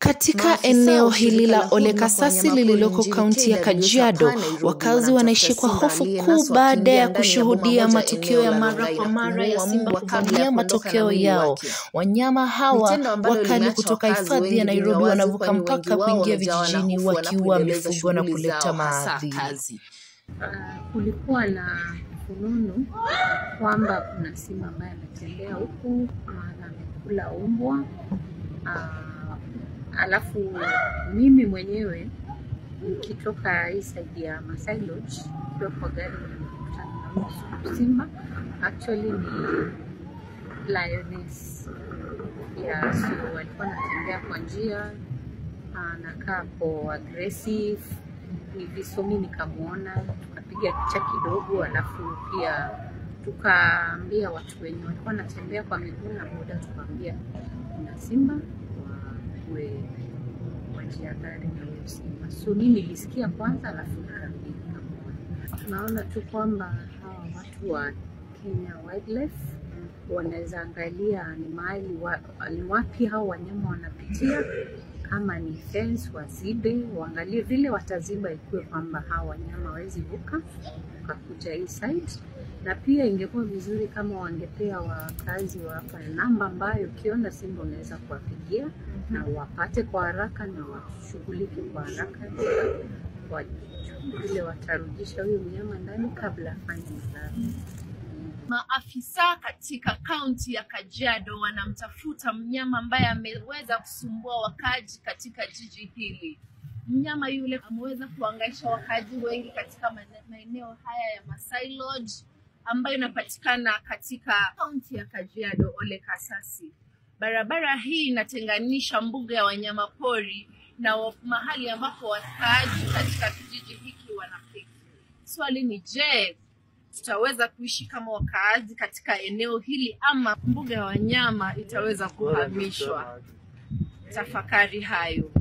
Katika eneo hili la Ole Kasasi lililoko kaunti ya Kajiado, wakazi wanaishi kwa hofu kuu baada ya kushuhudia matukio ya mara kwa mara ya simba kuvamia matokeo yao. Wanyama hawa wakali kutoka hifadhi ya Nairobi wanavuka mpaka kuingia vijijini wakiua mifugo na kuleta maadhi. Kulikuwa na fununu kwamba kuna simba ambaye anatembea huku na amekula umbwa. Alafu mimi mwenyewe nikitoka hii side ya Masai Lodge kwa gari nilikutana na simba. Actually ni lioness. So walikuwa wanatembea kwa njia, anakaa po aggressive hivi, so mimi nikamuona, tukapiga picha kidogo, alafu pia tukaambia watu wenye walikuwa wanatembea kwa miguu na boda, tukaambia kuna simba wajiadhari na simba. So mimi nilisikia kwanza, alafu nikamuona. Tunaona tu kwamba hawa watu wa Kenya Wildlife wanaweza angalia ni mahali ni wapi hao wanyama wanapitia, kama ni fence wazibe, waangalie vile wataziba ikuwe kwamba hao wanyama hawezi vuka wakakuja hii side. Na pia ingekuwa vizuri kama wangepea wakazi wa hapa namba ambayo ukiona simba unaweza kuwapigia na wapate kwa haraka na washughulike kwa haraka, kwa vile watarudisha huyo mnyama ndani kabla afanye madhara. Maafisa katika kaunti ya Kajiado wanamtafuta mnyama ambaye ameweza kusumbua wakazi katika jiji hili. Mnyama yule ameweza kuhangaisha wakazi wengi katika maeneo haya ya Masai Lodge ambayo inapatikana katika kaunti ya Kajiado, Ole Kasasi. Barabara hii inatenganisha mbuga ya wanyama pori na mahali ambapo wakazi katika kijiji hiki wanafika. Swali ni je, tutaweza kuishi kama wakaazi katika eneo hili ama mbuga ya wanyama itaweza kuhamishwa? Tafakari hayo.